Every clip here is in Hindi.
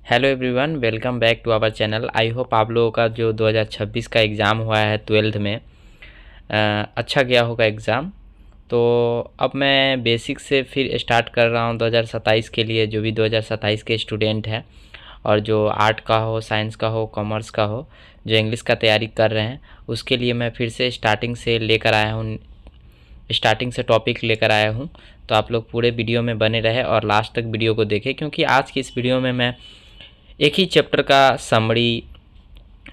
Hello everyone, welcome back to our channel. I hope आप लोगों का जो 2026 का एग्ज़ाम हुआ है 12th में अच्छा गया होगा एग्ज़ाम। तो अब मैं बेसिक से फिर स्टार्ट कर रहा हूँ 2027 के लिए। जो भी 2027 के स्टूडेंट हैं और जो आर्ट का हो, साइंस का हो, कॉमर्स का हो, जो इंग्लिश का तैयारी कर रहे हैं, उसके लिए मैं फिर से स्टार्टिंग से लेकर आया हूँ, स्टार्टिंग से टॉपिक लेकर आया हूँ। तो आप लोग पूरे वीडियो में बने रहे और लास्ट तक वीडियो को देखें, क्योंकि आज की इस वीडियो में मैं एक ही चैप्टर का summary,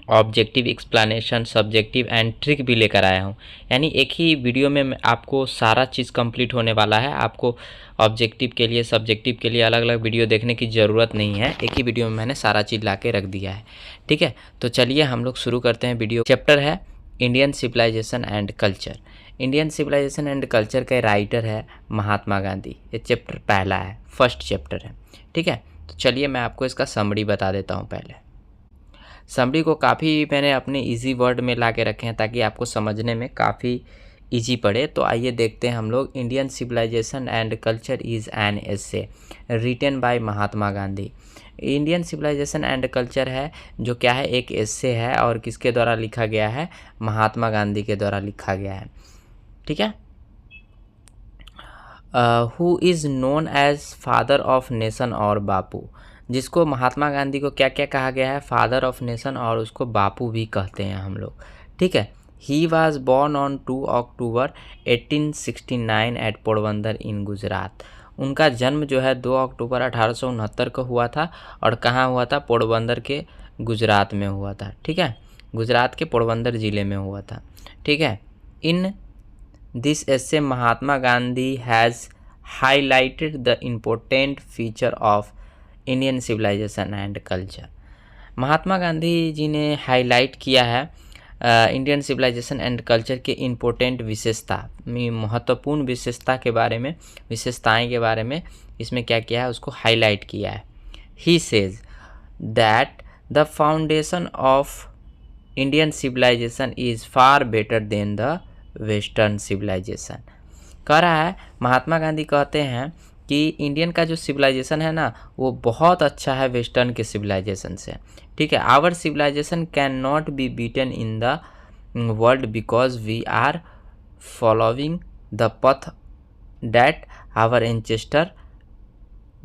objective explanation, subjective and trick भी लेकर आया हूँ। यानी एक ही वीडियो में आपको सारा चीज़ कंप्लीट होने वाला है। आपको ऑब्जेक्टिव के लिए, सब्जेक्टिव के लिए अलग अलग वीडियो देखने की ज़रूरत नहीं है। एक ही वीडियो में मैंने सारा चीज़ ला के रख दिया है। ठीक है, तो चलिए हम लोग शुरू करते हैं वीडियो। चैप्टर है Indian civilisation and culture. Indian civilisation and culture के राइटर है महात्मा गांधी। ये चैप्टर पहला है, फर्स्ट चैप्टर है। ठीक है, तो चलिए मैं आपको इसका समरी बता देता हूँ। पहले समरी को काफ़ी मैंने अपने इजी वर्ड में ला के रखे हैं ताकि आपको समझने में काफ़ी इजी पड़े। तो आइए देखते हैं हम लोग। Indian civilisation and culture is an essay written by Mahatma Gandhi. Indian civilisation and culture है जो क्या है, एक एसे है और किसके द्वारा लिखा गया है, महात्मा गांधी के द्वारा लिखा गया है। ठीक है, who is known as father of nation और बापू, जिसको महात्मा गांधी को क्या क्या कहा गया है, फादर ऑफ नेशन, और उसको बापू भी कहते हैं हम लोग। ठीक है, he was born on 2 October 1869 at Porbandar in Gujarat. उनका जन्म जो है 2 अक्टूबर 1869 को हुआ था। और कहाँ हुआ था, पोरबंदर के गुजरात में हुआ था। ठीक है, गुजरात के पोरबंदर ज़िले में हुआ था। ठीक है, इन This essay Mahatma Gandhi has highlighted the important feature of Indian civilization and culture। Mahatma Gandhi ji ने हाईलाइट किया है इंडियन सिविलाइजेशन एंड कल्चर के इम्पोर्टेंट विशेषता, महत्वपूर्ण विशेषता के बारे में, विशेषताएं के बारे में इसमें क्या किया है, उसको हाईलाइट किया है। He says that the foundation of Indian civilization is far better than the western civilization. कह रहा है, महात्मा गांधी कहते हैं कि इंडियन का जो सिविलाइजेशन है ना, वो बहुत अच्छा है वेस्टर्न के सिविलाइजेशन से। ठीक है, our civilization can not be beaten in the world because we are following the path that our ancestor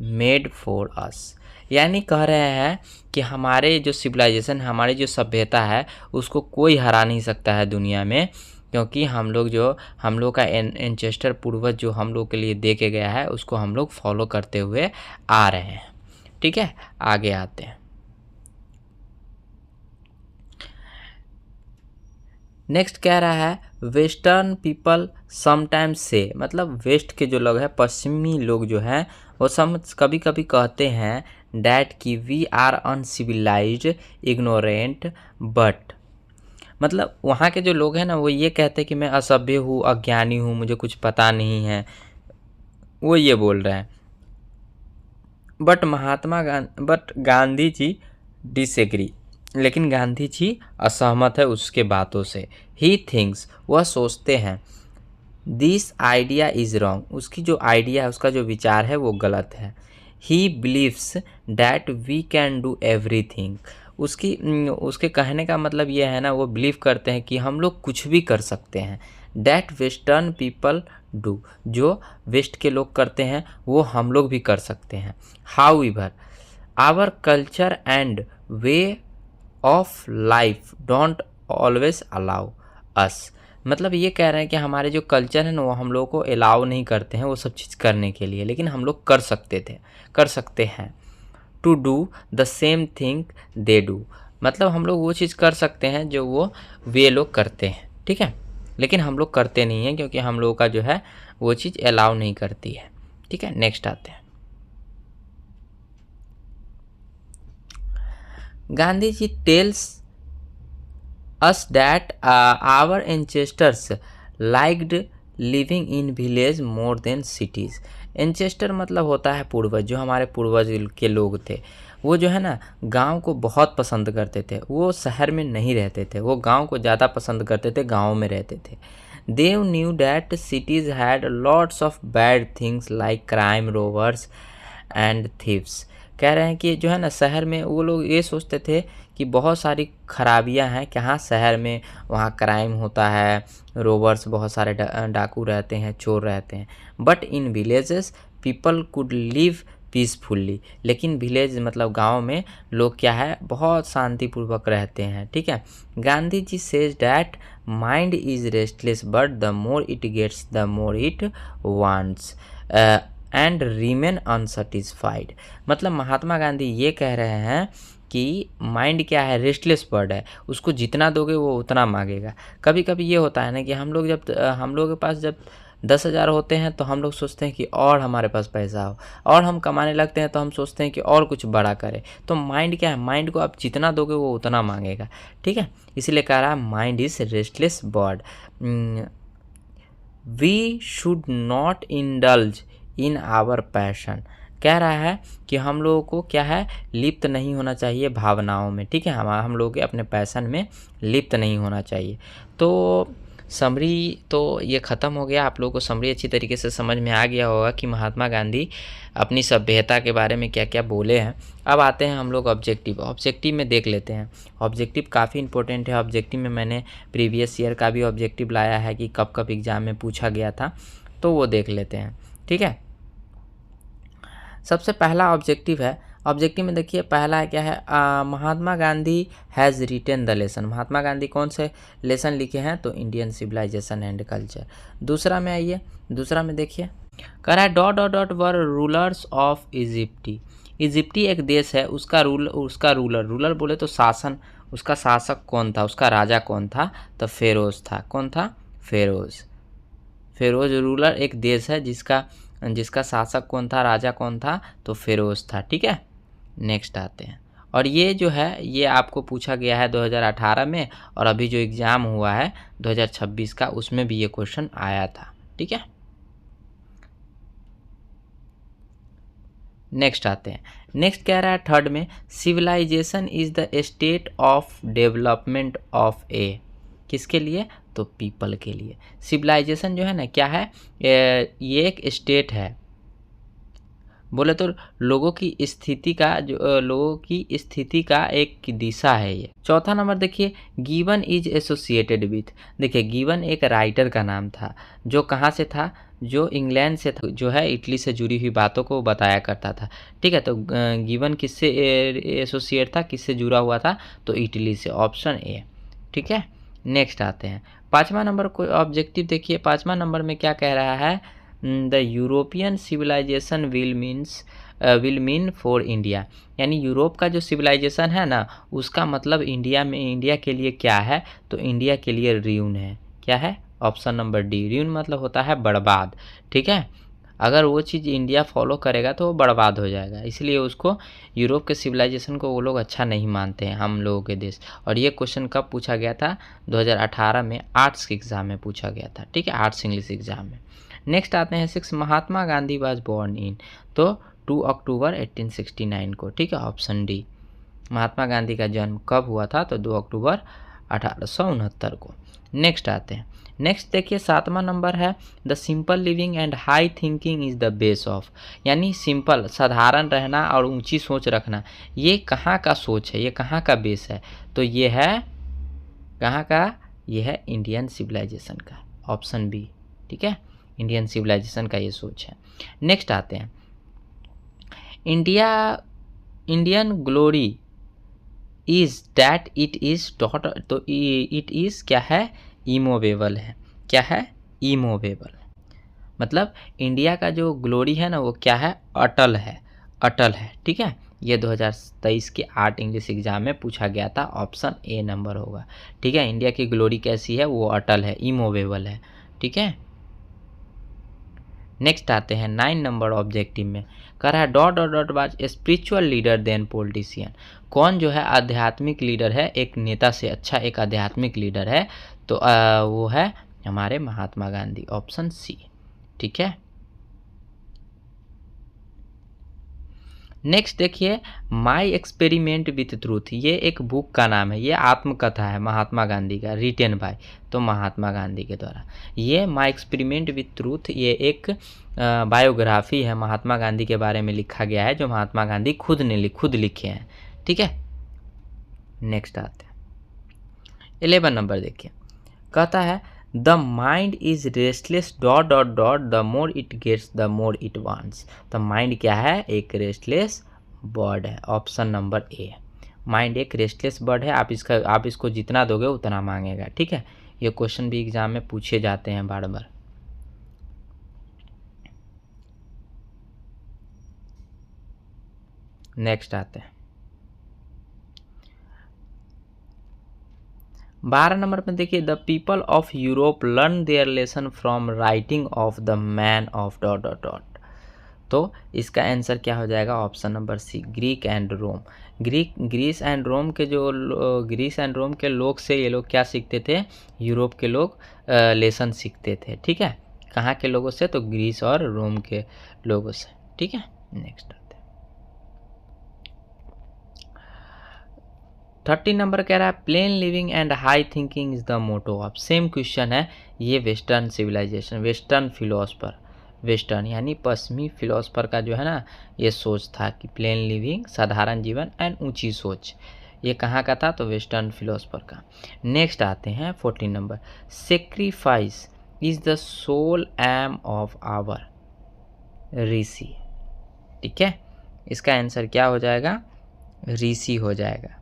made for us. यानी कह रहे हैं कि हमारे जो सिविलाइजेशन, हमारी जो सभ्यता है, उसको कोई हरा नहीं सकता है दुनिया में, क्योंकि हम लोग का एंसेस्टर, पूर्वज जो हम लोग के लिए दे के गया है, उसको हम लोग फॉलो करते हुए आ रहे हैं। ठीक है, आगे आते हैं। नेक्स्ट कह रहा है, वेस्टर्न पीपल समटाइम्स से, मतलब वेस्ट के जो लोग हैं, पश्चिमी लोग जो हैं, वो कभी कभी कहते हैं डैट कि we are uncivilized, ignorant, but, मतलब वहाँ के जो लोग हैं ना, वो ये कहते हैं कि मैं असभ्य हूँ, अज्ञानी हूँ, मुझे कुछ पता नहीं है, वो ये बोल रहे हैं। बट गांधी जी डिसएग्री, लेकिन गांधी जी असहमत है उसके बातों से। ही थिंक्स, वह सोचते हैं, दिस आइडिया इज़ रॉन्ग, उसकी जो आइडिया है, उसका जो विचार है, वो गलत है। He believes that we can do everything, उसके कहने का मतलब ये है ना, वो बिलीव करते हैं कि हम लोग कुछ भी कर सकते हैं। डैट वेस्टर्न पीपल डू, जो वेस्ट के लोग करते हैं वो हम लोग भी कर सकते हैं। However our culture and way of life don't always allow us, मतलब ये कह रहे हैं कि हमारे जो कल्चर है ना, वो हम लोग को अलाउ नहीं करते हैं वो सब चीज़ करने के लिए, लेकिन हम लोग कर सकते हैं। To do the same thing they do, मतलब हम लोग वो चीज़ कर सकते हैं जो वे लोग करते हैं। ठीक है, लेकिन हम लोग करते नहीं हैं, क्योंकि हम लोगों का जो है वो चीज़ अलाउ नहीं करती है। ठीक है, नेक्स्ट आते हैं। गांधी जी tales us that our ancestors liked living in village more than cities। Ancestor मतलब होता है पूर्वज, जो हमारे पूर्वज के लोग थे, वो जो है ना गांव को बहुत पसंद करते थे, वो शहर में नहीं रहते थे, वो गांव को ज़्यादा पसंद करते थे, गांव में रहते थे। They knew that cities had lots of bad things like crime, robbers and thieves। कह रहे हैं कि जो है ना शहर में वो लोग ये सोचते थे कि बहुत सारी खराबियां हैं, कि हाँ शहर में वहाँ क्राइम होता है, रोबर्स बहुत सारे डाकू रहते हैं, चोर रहते हैं, but in villages people could live peacefully. लेकिन विलेज मतलब गांव में लोग क्या है बहुत शांतिपूर्वक रहते हैं। ठीक है, Gandhi ji says that mind is restless but the more it gets the more it wants and remain unsatisfied. मतलब महात्मा गांधी ये कह रहे हैं कि माइंड क्या है, रेस्टलेस बर्ड है, उसको जितना दोगे वो उतना मांगेगा। कभी कभी ये होता है ना कि हम लोग हम लोग के पास जब 10,000 होते हैं तो हम लोग सोचते हैं कि और हमारे पास पैसा हो, और हम कमाने लगते हैं तो हम सोचते हैं कि और कुछ बड़ा करें। तो माइंड क्या है, माइंड को आप जितना दोगे वो उतना मांगेगा। ठीक है, इसीलिए कह रहा है mind is restless bird. We should not indulge in our passion. कह रहा है कि हम लोगों को क्या है, लिप्त नहीं होना चाहिए भावनाओं में। ठीक है, हम लोग अपने पैशन में लिप्त नहीं होना चाहिए। तो समरी तो ये ख़त्म हो गया। आप लोगों को समरी अच्छी तरीके से समझ में आ गया होगा कि महात्मा गांधी अपनी सभ्यता के बारे में क्या क्या बोले हैं। अब आते हैं हम लोग ऑब्जेक्टिव में देख लेते हैं। ऑब्जेक्टिव काफ़ी इंपॉर्टेंट है। ऑब्जेक्टिव में मैंने प्रीवियस ईयर का भी ऑब्जेक्टिव लाया है कि कब कब एग्ज़ाम में पूछा गया था, तो वो देख लेते हैं। ठीक है, सबसे पहला ऑब्जेक्टिव है। ऑब्जेक्टिव में देखिए पहला है क्या है, Mahatma Gandhi has written the lesson. Mahatma Gandhi कौन से लेसन लिखे हैं, तो इंडियन सिविलाइजेशन एंड कल्चर। दूसरा में आइए, दूसरा में देखिए कह रहा है dot dot dot were rulers of इजिप्टी। इजिप्टी एक देश है, उसका रूलर बोले तो शासन, उसका शासक कौन था, उसका राजा कौन था, तो फेरोज था। कौन था, फेरोज रूलर एक देश है जिसका शासक कौन था, राजा कौन था, तो फेरोज था। ठीक है, नेक्स्ट आते हैं। और ये जो है ये आपको पूछा गया है 2018 में, और अभी जो एग्ज़ाम हुआ है 2026 का उसमें भी ये क्वेश्चन आया था। ठीक है, नेक्स्ट आते हैं। नेक्स्ट कह रहा है थर्ड में, civilisation is the state of development of a. किसके लिए, तो पीपल के लिए। सिविलाइजेशन जो है ना क्या है, ये एक स्टेट है, बोले तो लोगों की स्थिति का एक दिशा है ये। चौथा नंबर देखिए, गिवन इज एसोसिएटेड विथ। देखिए गिवन एक राइटर का नाम था, जो कहाँ से था, जो इंग्लैंड से था, जो है इटली से जुड़ी हुई बातों को बताया करता था। ठीक है, तो गिवन किससे एसोसिएट था, किससे जुड़ा हुआ था, तो इटली से, ऑप्शन ए। ठीक है, नेक्स्ट आते हैं। पाँचवा नंबर कोई ऑब्जेक्टिव देखिए, पाँचवा नंबर में क्या कह रहा है, the European civilization will mean for India. यानी यूरोप का जो सिविलाइजेशन है ना, उसका मतलब इंडिया के लिए क्या है, तो इंडिया के लिए र्यून है। क्या है, ऑप्शन नंबर डी, र्यून मतलब होता है बर्बाद। ठीक है, अगर वो चीज़ इंडिया फॉलो करेगा तो वो बर्बाद हो जाएगा, इसलिए उसको यूरोप के सिविलाइजेशन को वो लोग अच्छा नहीं मानते हैं, हम लोगों के देश। और ये क्वेश्चन कब पूछा गया था, 2018 में आर्ट्स के एग्ज़ाम में पूछा गया था। ठीक है, आर्ट्स इंग्लिश एग्ज़ाम में। नेक्स्ट आते हैं 6, Mahatma Gandhi was born in, तो 2 अक्टूबर 1869 को। ठीक है, ऑप्शन डी, महात्मा गांधी का जन्म कब हुआ था, तो 2 अक्टूबर 1869 को। नेक्स्ट आते हैं। नेक्स्ट देखिए 7वां नंबर है, the simple living and high thinking is the base of. यानी सिंपल साधारण रहना और ऊंची सोच रखना, ये कहाँ का सोच है, ये कहाँ का बेस है, तो ये है कहाँ का, ये है इंडियन सिविलाइजेशन का, ऑप्शन बी। ठीक है, इंडियन सिविलाइजेशन का ये सोच है। नेक्स्ट आते हैं, Indian glory is that it is dot, तो इट इज क्या है, इमूवेबल है। क्या है, इमूवेबल। मतलब इंडिया का जो ग्लोरी है ना वो क्या है, अटल है, अटल है। ठीक है, ये 2023 के आर्ट इंग्लिश एग्जाम में पूछा गया था, ऑप्शन ए नंबर होगा। ठीक है, इंडिया की ग्लोरी कैसी है, वो अटल है, इमूवेबल है। ठीक है, नेक्स्ट आते हैं 9 नंबर ऑब्जेक्टिव में, कह रहा है dot dot dot was spiritual leader than politician. कौन जो है आध्यात्मिक लीडर है, एक नेता से अच्छा एक आध्यात्मिक लीडर है, तो वो है हमारे महात्मा गांधी, ऑप्शन सी। ठीक है, नेक्स्ट देखिए, माई एक्सपेरिमेंट विथ ट्रूथ, ये एक बुक का नाम है, ये आत्मकथा है महात्मा गांधी का, रिटेन बाय तो महात्मा गांधी के द्वारा। ये माई एक्सपेरिमेंट विथ ट्रूथ ये एक बायोग्राफी है, महात्मा गांधी के बारे में लिखा गया है, जो महात्मा गांधी खुद लिखे हैं। ठीक है, नेक्स्ट आते हैं 11 नंबर देखिए, कहता है the mind is restless dot dot dot the more it gets the more it wants. तो माइंड क्या है, एक रेस्टलेस बर्ड है, ऑप्शन नंबर ए। माइंड एक रेस्टलेस बर्ड है, आप इसको जितना दोगे उतना मांगेगा। ठीक है, ये क्वेश्चन भी एग्जाम में पूछे जाते हैं बार बार। नेक्स्ट आते हैं 12 नंबर में देखिए, the people of Europe learn their lesson from writing of the man of dot dot dot. तो इसका आंसर क्या हो जाएगा, option number C, Greek and Rome. Greece and Rome के लोग से ये लोग क्या सीखते थे, यूरोप के लोग लेसन सीखते थे। ठीक है, कहाँ के लोगों से, तो ग्रीस और रोम के लोगों से। ठीक है, नेक्स्ट 30 नंबर कह रहा है, plain living and high thinking is the motto of. Same question है, ये western civilization, western philosopher, western यानी पश्चिमी फिलोसफर का जो है ना ये सोच था कि प्लेन लिविंग, साधारण जीवन एंड ऊंची सोच। ये कहाँ का था, तो वेस्टर्न फिलोसफर का। नेक्स्ट आते हैं 14 number, sacrifice is the sole aim of our rishi. ठीक है, इसका आंसर क्या हो जाएगा, ऋषि हो जाएगा।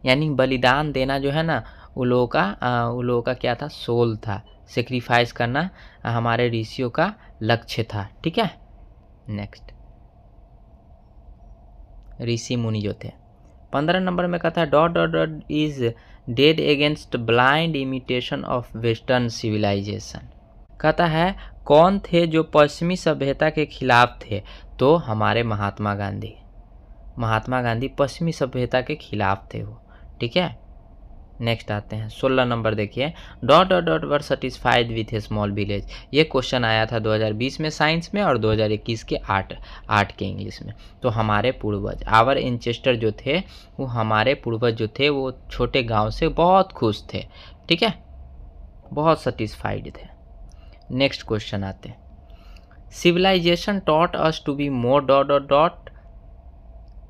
यानी बलिदान देना जो है ना, उन लोगों का क्या था, सोल था। सेक्रीफाइस करना हमारे ऋषियों का लक्ष्य था। ठीक है, नेक्स्ट ऋषि मुनि जो थे। 15 नंबर में कहता है, dot dot dot is dead against blind imitation of western civilization. कहता है कौन थे जो पश्चिमी सभ्यता के खिलाफ थे, तो हमारे महात्मा गांधी पश्चिमी सभ्यता के खिलाफ थे वो। ठीक है, नेक्स्ट आते हैं 16 नंबर देखिए, dot dot dot were satisfied with A small village. ये क्वेश्चन आया था 2020 में साइंस में और 2021 के आर्ट के इंग्लिश में। तो हमारे पूर्वज, आवर एंसेस्टर जो थे, वो हमारे पूर्वज जो थे वो छोटे गांव से बहुत खुश थे। ठीक है, बहुत सेटिस्फाइड थे। नेक्स्ट क्वेश्चन आते हैं, civilization taught us to be more dot dot dot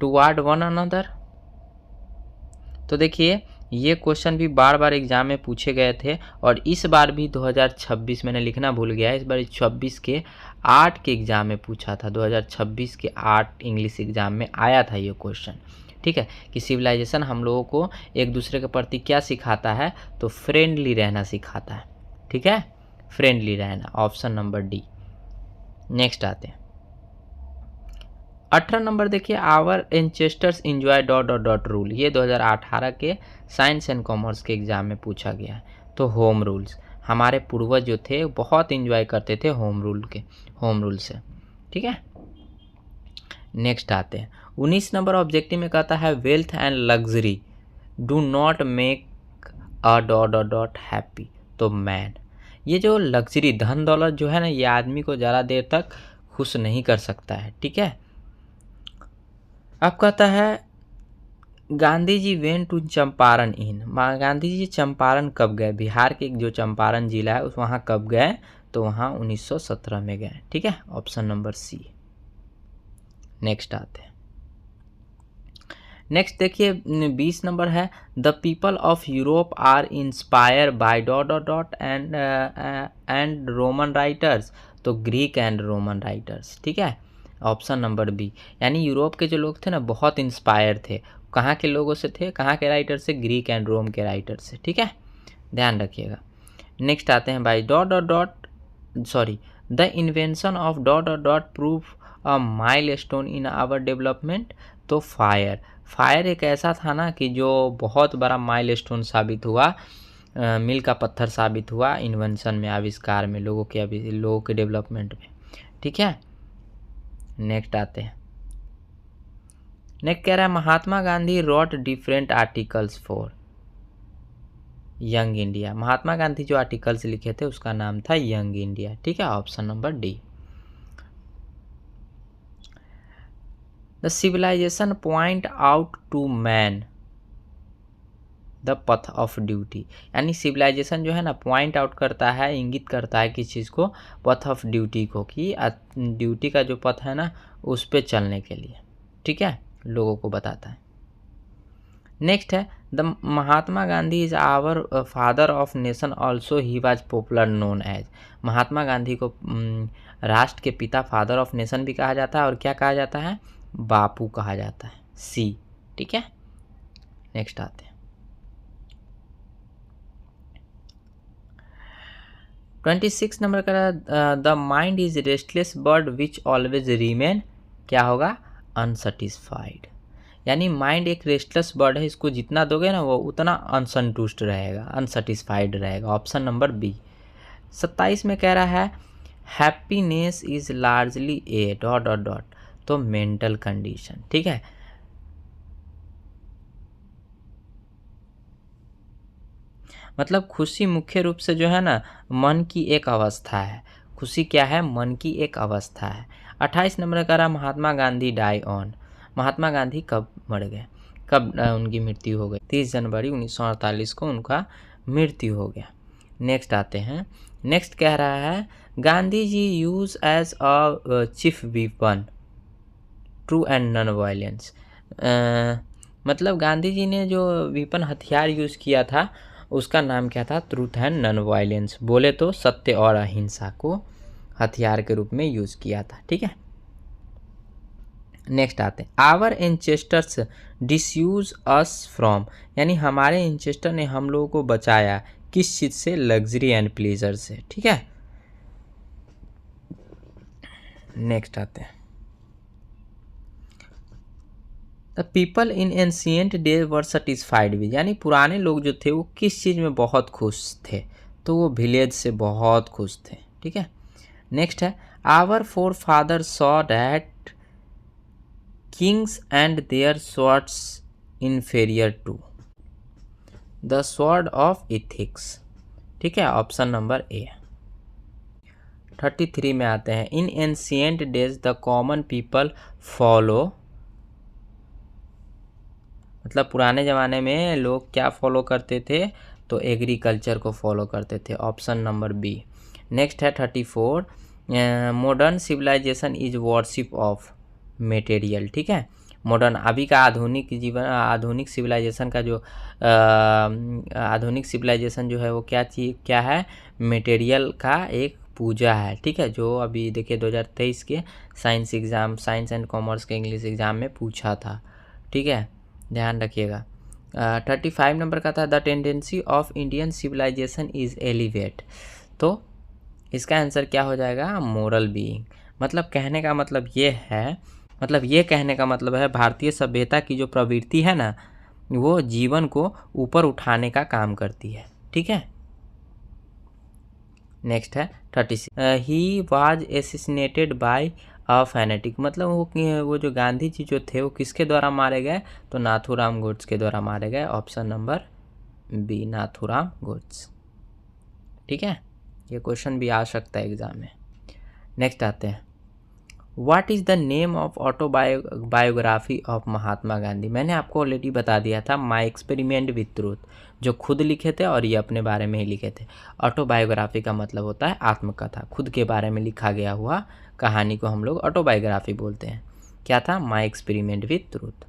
toward one another. तो देखिए ये क्वेश्चन भी बार बार एग्जाम में पूछे गए थे और इस बार भी 2026, मैंने लिखना भूल गया, इस बार 26 के आर्ट के एग्ज़ाम में पूछा था। 2026 के आर्ट इंग्लिश एग्ज़ाम में आया था ये क्वेश्चन। ठीक है, कि सिविलाइजेशन हम लोगों को एक दूसरे के प्रति क्या सिखाता है, तो फ्रेंडली रहना सिखाता है। ठीक है, फ्रेंडली रहना, ऑप्शन नंबर डी। नेक्स्ट आते हैं 18 नंबर देखिए, our ancestors enjoy dot dot dot rule. ये 2018 के साइंस एंड कॉमर्स के एग्जाम में पूछा गया है। तो होम रूल्स, हमारे पूर्वज जो थे बहुत इंजॉय करते थे होम रूल से। ठीक है, नेक्स्ट आते हैं 19 नंबर ऑब्जेक्टिव में कहता है, wealth and luxury do not make a dot dot dot happy. तो मैन, ये जो लग्जरी, धन दौलत जो है ना, ये आदमी को ज़्यादा देर तक खुश नहीं कर सकता है। ठीक है, अब कहता है गांधी जी वेंट टू चंपारण इन। गांधी जी चंपारण कब गए, बिहार के जो चंपारण जिला है उस वहाँ कब गए, तो वहाँ 1917 में गए। ठीक है, ऑप्शन नंबर सी। नेक्स्ट आते हैं, नेक्स्ट देखिए 20 नंबर है, the people of Europe are inspire by dot dot dot and Roman writers. तो ग्रीक एंड रोमन राइटर्स। ठीक है, ऑप्शन नंबर बी, यानी यूरोप के जो लोग थे ना बहुत इंस्पायर थे। कहाँ के लोगों से थे, कहाँ के राइटर से, ग्रीक एंड रोम के राइटर से। ठीक है, ध्यान रखिएगा। नेक्स्ट आते हैं भाई, dot dot dot the invention of dot dot dot proof a milestone in our development. तो फायर एक ऐसा था ना कि जो बहुत बड़ा माइलस्टोन साबित हुआ, मील का पत्थर साबित हुआ इन्वेंशन में, आविष्कार में, लोगों के डेवलपमेंट में। ठीक है, नेक्स्ट आते हैं, नेक्स्ट कह रहा है, Mahatma Gandhi wrote different articles for Young India. Mahatma Gandhi जो आर्टिकल्स लिखे थे उसका नाम था यंग इंडिया। ठीक है, option number D. The civilization point out to man the path of duty, यानी सिविलाइजेशन जो है ना पॉइंट आउट करता है, इंगित करता है किस चीज़ को, पथ ऑफ ड्यूटी को, कि ड्यूटी का जो पथ है ना उस पे चलने के लिए, ठीक है, लोगों को बताता है। नेक्स्ट है the Mahatma Gandhi is our father of nation also he was popular known as, Mahatma Gandhi को राष्ट्र के पिता, फादर ऑफ नेशन भी कहा जाता है, और क्या कहा जाता है, बापू कहा जाता है, सी, ठीक है। नेक्स्ट आते हैं 26 नंबर का, the mind is restless bird which always remain, क्या होगा, अनसेटिस्फाइड, यानी माइंड एक रेस्टलेस बर्ड है, इसको जितना दोगे ना वो उतना असंतुष्ट रहेगा, अनसेटिस्फाइड रहेगा, ऑप्शन नंबर बी। 27 में कह रहा है happiness is largely A dot dot dot, तो मेंटल कंडीशन, ठीक है। मतलब खुशी मुख्य रूप से जो है ना मन की एक अवस्था है, खुशी क्या है, मन की एक अवस्था है। 28 नंबर का रहा महात्मा गांधी डाई ऑन, महात्मा गांधी कब मर गए, कब उनकी मृत्यु हो गई, 30 जनवरी 1948 को उनका मृत्यु हो गया। नेक्स्ट आते हैं, नेक्स्ट कह रहा है Gandhi ji use as a chief weapon true and non violence, मतलब गांधी जी ने जो वीपन हथियार यूज़ किया था उसका नाम क्या था, ट्रूथ एंड नॉन वायलेंस, बोले तो सत्य और अहिंसा को हथियार के रूप में यूज़ किया था, ठीक है। नेक्स्ट आते हैं आवर एंचेस्टर्स डिसयूज अस फ्रॉम, यानी हमारे एंचेस्टर ने हम लोगों को बचाया किस चीज़ से, लग्जरी एंड प्लेजर से, ठीक है। नेक्स्ट आते हैं the people in ancient day were satisfied with, यानी पुराने लोग जो थे वो किस चीज़ में बहुत खुश थे, तो वो विलेज से बहुत खुश थे, ठीक है। नेक्स्ट है our forefather saw that kings and their swords inferior to the sword of ethics, ठीक है, ऑप्शन नंबर ए। 33 में आते हैं in ancient days the common people follow, मतलब पुराने ज़माने में लोग क्या फॉलो करते थे, तो एग्रीकल्चर को फॉलो करते थे, ऑप्शन नंबर बी। नेक्स्ट है 34 modern civilization is worship of material, ठीक है। मॉडर्न अभी का आधुनिक जीवन, आधुनिक सिविलाइजेशन का जो आधुनिक सिविलाइजेशन जो है वो क्या है, मटेरियल का एक पूजा है, ठीक है, जो अभी देखिए 2023 के science exam, science and commerce के इंग्लिश एग्ज़ाम में पूछा था, ठीक है, ध्यान रखिएगा। 35 नंबर का था the tendency of Indian civilization is elevate, तो इसका आंसर क्या हो जाएगा, मोरल बीइंग, मतलब कहने का मतलब ये है, मतलब ये कहने का मतलब है भारतीय सभ्यता की जो प्रवृत्ति है ना वो जीवन को ऊपर उठाने का काम करती है, ठीक है। नेक्स्ट है 36 he was assassinated by a fanatic, मतलब वो जो गांधी जी जो थे वो किसके द्वारा मारे गए, तो नाथूराम गोड्स के द्वारा मारे गए, option number B Nathuram Godse, ठीक है, ये क्वेश्चन भी आ सकता है एग्जाम में। नेक्स्ट आते हैं what is the name of autobiography of Mahatma Gandhi, मैंने आपको ऑलरेडी बता दिया था माई एक्सपेरिमेंट विथ ट्रूथ, जो खुद लिखे थे और ये अपने बारे में ही लिखे थे। ऑटोबायोग्राफी का मतलब होता है आत्मकथा, खुद के बारे में लिखा गया हुआ कहानी को हम लोग ऑटोबायोग्राफी बोलते हैं। क्या था, my experiment with truth.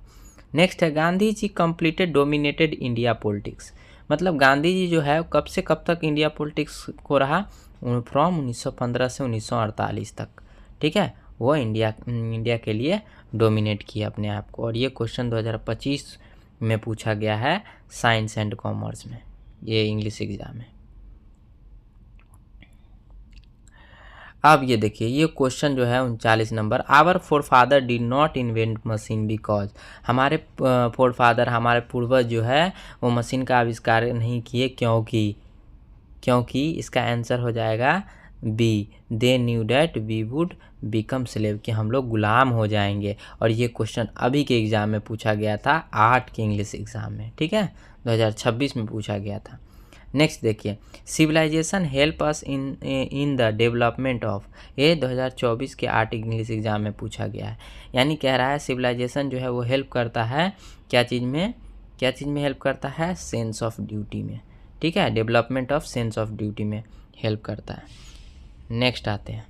Next है गांधी जी कंप्लीटेड डोमिनेटेड इंडिया पॉलिटिक्स, मतलब गांधी जी जो है कब से कब तक इंडिया पॉलिटिक्स को रहा, फ्रॉम 1915 से 1948 तक, ठीक है, वो इंडिया के लिए डोमिनेट किया अपने आप को। और ये क्वेश्चन 2025 में पूछा गया है साइंस एंड कॉमर्स में, ये इंग्लिश एग्जाम है। अब ये देखिए ये क्वेश्चन जो है 39 number, our forefather did not invent machine because, हमारे फोर फादर हमारे पूर्वज जो है वो मशीन का आविष्कार नहीं किए क्योंकि इसका आंसर हो जाएगा B, they knew that we would become slave, कि हम लोग गुलाम हो जाएंगे। और ये क्वेश्चन अभी के एग्ज़ाम में पूछा गया था 8 के इंग्लिश एग्ज़ाम में, ठीक है, 2026 में पूछा गया था। नेक्स्ट देखिए, civilization help us in the development of, ये 2024 के आर्ट इंग्लिश एग्जाम में पूछा गया है। यानी कह रहा है सिविलाइजेशन जो है वो हेल्प करता है क्या चीज़ में, क्या चीज़ में हेल्प करता है, सेंस ऑफ ड्यूटी में, ठीक है, development of sense of duty में हेल्प करता है। नेक्स्ट आते हैं,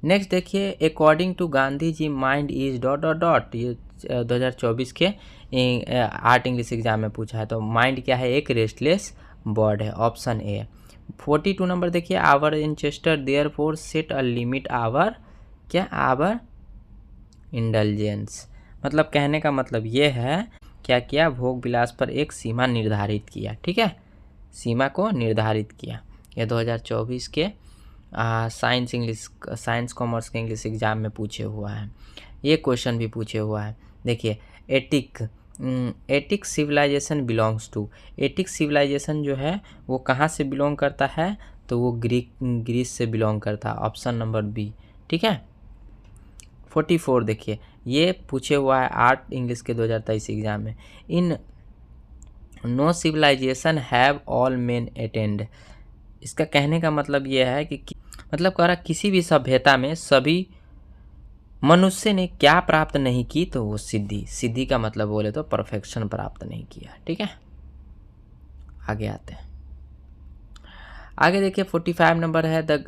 नेक्स्ट देखिए, according to Gandhi ji mind is dot dot dot, ये 2024 के आर्ट इंग्लिश एग्जाम में पूछा है। तो माइंड क्या है, एक रेस्टलेस बर्ड है, ऑप्शन ए। 42 नंबर देखिए, our ancestor therefore set a limit our, क्या, आवर इंडल्जेंस, मतलब कहने का मतलब ये है क्या किया, भोग विलास पर एक सीमा निर्धारित किया, ठीक है, सीमा को निर्धारित किया। ये 2024 के साइंस इंग्लिश, साइंस कॉमर्स के इंग्लिश एग्जाम में पूछे हुआ है, ये क्वेश्चन भी पूछे हुआ है। देखिए, Attic civilization belongs to, Attic civilization जो है वो कहाँ से बिलोंग करता है, तो वो ग्रीस से बिलोंग करता है, ऑप्शन नंबर बी, ठीक है। 44 देखिए, ये पूछे हुआ है आर्ट इंग्लिश के 2023 एग्जाम में, in no civilization have all men attend, इसका कहने का मतलब ये है कि मतलब कह रहा किसी भी सभ्यता में सभी मनुष्य ने क्या प्राप्त नहीं की, तो वो सिद्धि, सिद्धि का मतलब बोले तो परफेक्शन प्राप्त नहीं किया, ठीक है। आगे आते हैं, आगे देखिए 45 नंबर है, the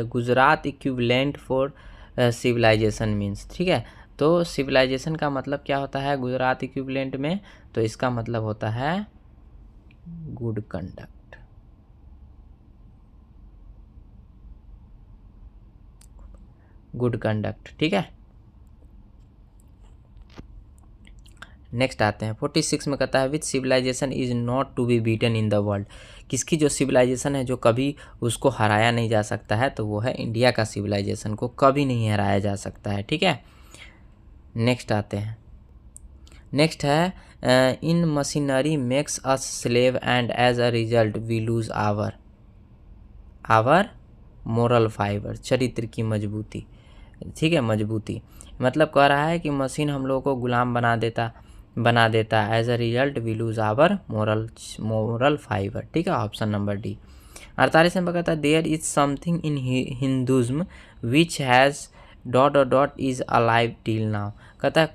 Gujarat equivalent for civilization means, ठीक है। तो सिविलाइजेशन का मतलब क्या होता है गुजरात इक्विवेलेंट में, तो इसका मतलब होता है गुड कंडक्ट, गुड कंडक्ट, ठीक है। नेक्स्ट आते हैं 46 में कहता है which civilisation is not to be beaten in the world, किसकी जो सिविलाइजेशन है जो कभी उसको हराया नहीं जा सकता है, तो वो है इंडिया का सिविलाइजेशन को कभी नहीं हराया जा सकता है, ठीक है। नेक्स्ट आते हैं, नेक्स्ट है in machinery makes us slave and as a result we lose our moral fibre, चरित्र की मजबूती, ठीक है, मजबूती, मतलब कह रहा है कि मशीन हम लोगों को गुलाम बना देता है, as a result we lose our moral fibre, ठीक है, ऑप्शन नंबर डी। 48 में कहता है there is something in Hinduism which has dot dot dot is alive till now, कहता है